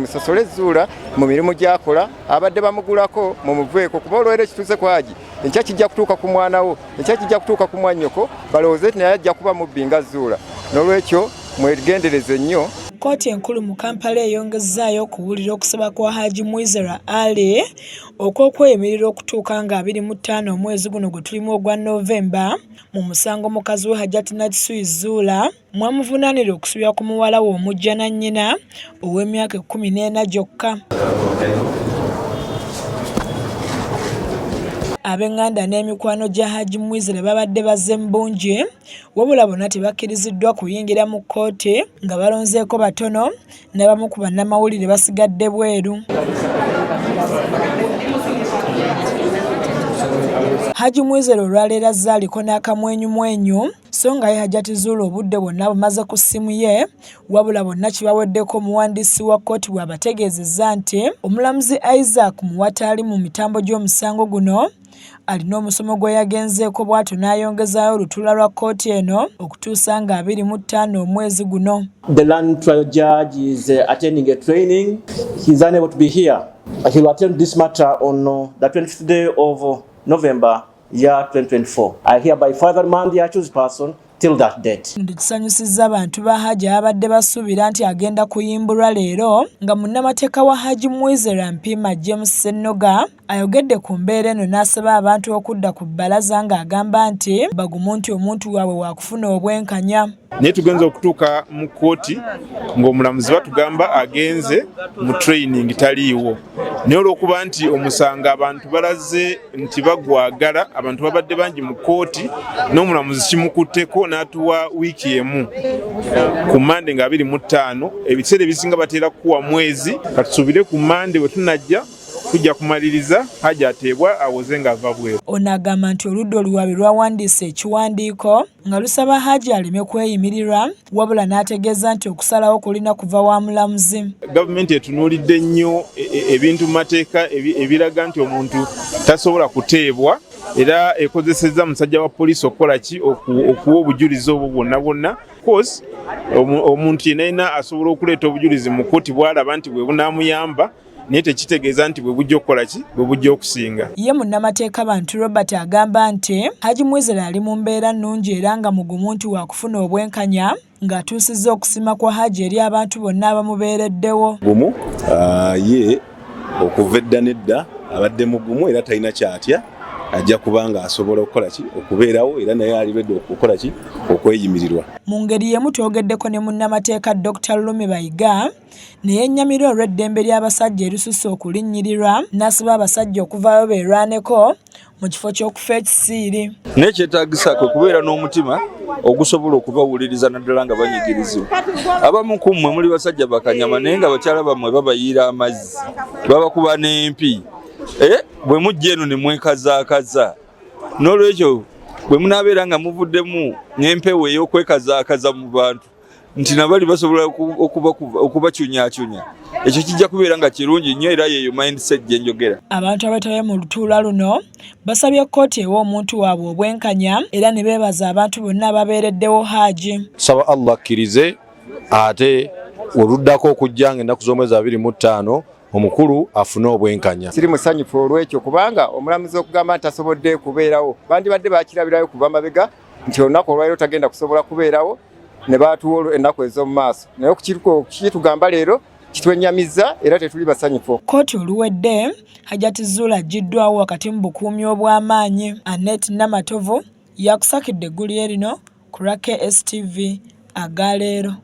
Musasole Zuula mu mirimu gy'akola abadde bamugulako mu muveeko kuba olwera ekituuze ku Haji enkya kijja kutuuka ku mwana wo enkya kijja kutuuka ku mwannyoko balowooze naye ajja kuba mubbi nga Zuula n'olwekyo mwegendereze nnyo. Kkooti enkulu mu Kampala eyongezaayo okuwulira okusaba kwa Haji Mwizera Ali okw'okweyimirira okutuuka nga 25 omwezi guno gwe tulimu ogwa Novemba mu musango mukazi we Hajjati Nagisui Zuula mwamuvunaanira okusubira ku muwala we omujja na nnyina ow'emyaka 14 gyokka. Ab'enganda n'emikwano gya Haji Mwizera babadde bazze mu bungi wabula bonna tebakkiriziddwa kuyingira mu kkooti nga balonzeeko batono n'abamu ku bannamawulire basigadde bweru. Haji Mwizera olwaleero azze aliko n'akamwenyumwenyu so nga ye Hajjati Zuula obudde bwonna bumaze ku ssimu ye wabula bonna kibaweddeko omuwandiisi wa kkooti bw'abategeezezza nti omulamuzi Isaac Muwataali mu mitambo gy'omusango guno alina omusomo gwe yagenzeeko bw'atyo n'ayongezaayo olutuula lwa kkooti eno okutuusa nga 25 omwezi guno. The land trial judge is attending a training. He is unable to be here. He will attend this matter on the 25th day of November, year 2024. I hereby further remand the accused person till that date. Kisanyusizza abantu ba Haji abadde basuubira nti agenda kuyimbulwa leero nga munnamateeka wa Haji Mwizera Mpima James Ssennoga ayogedde ku mbeera eno n'asaba abantu okudda ku bbalaza ng'agamba nti bagumu nti omuntu waabwe waakufuna obwenkanya. Naye tugenze okutuuka mu kkooti ng'omulamuzi batugamba agenze mu training taliiwo. Naye olw'okuba nti omusanga abantu balaze nti bagwagala abantu babadde bangi mu kkooti n'omulamuzi kimukutteko n'atuwa wiiki emu ku Mande nga 25 ebiseera ebisinga bateera kuwa mwezi katusuubire ku Mande bwe tunajja tujja kumaliriza Haji ateebwa awoze ng'ava bweru. Ono agamba nti oludda oluwaabi lwawandiise ekiwandiiko nga lusaba Haji aleme kweyimirirwa wabula n'ategeeza nti okusalawo kulina kuva wa mulamuzi. Gavumenti etunuulidde nnyo ebintu mu mateeka ebiraga nti omuntu tasobola kuteebwa era ekozesezza musajja wa poliisi okukola ki okuwa obujulizi obwo bwonna bwonna. Course omuntu yenna asobola okuleeta obujulizi mu kkooti bw'alaba nti bwe bunaamuyamba naye tekitegeeza nti bwe bujja okukola ki bwe bujja okusinga. Ye munnamateeka Bantu Robert agamba nti Haji Mwizera ali mu mbeera nnungi era nga mugumu nti waakufuna obwenkanya ng'atuusizza okusima kwa Haji eri abantu bonna abamubeereddewo. Gumu ye okuva edda n'edda abadde mugumu era talina kyatya ajja kubanga asobola okukola ki okubeerawo era naye alibedde okukola ki okweyimirirwa. Mu ngeri yemu twogeddeko ne munnamateeka Dr. Lumi Bayiga naye ennyamira olw'eddembe ly'abasajja erisusse okulinnyirirwa n'asaba abasajja okuvaayo beerwaneko mu kifo ky'okufa ekisiiri. N'ekyetaagisa kwe kubeera n'omutima ogusobola okubawuliriza naddala nga banyigirizibwa. Abamu ku mmwe muli basajja bakanyama naye nga bakyala bammwe babayiira amazzi babakuba n'empi. Bwe mujja eno ne mwekazaakaza n'olwekyo bwe munaabeera nga muvuddemu n'empewo ey'okwekazaakaza mu bantu nti nabali basobola okubacunyaacunya ekyo kijja kubeera nga kirungi nnyo era yeeyo mindset gye njogera. Abantu abeetabye mu lutuula luno basabye kkooti ewa omuntu waabwe obwenkanya era ne beebaza abantu bonna ababeereddewo Haji. Tusaba Allah akkirize ate oluddako okujja ng'ennaku z'omwezi 25 omukulu afune obwenkanya. Siri musanyufu olw'ekyo kubanga omulamuzi okugamba nti tasobodde kubeerawo bandibadde bakirabirayo kuva mabega nti olunaku olwaleero tagenda kusobola kubeerawo ne baatuwa ennaku ez'omu maaso naye kitugamba leero kitwennyamizza era tetuli basanyufu. Kkooti oluwedde Hajjati Zuula aggiddwawo wakati mu bukuumi obw'amaanyi. Annette Namatovu yakusakidde eggulu lino ku lwa KSTV agaleero.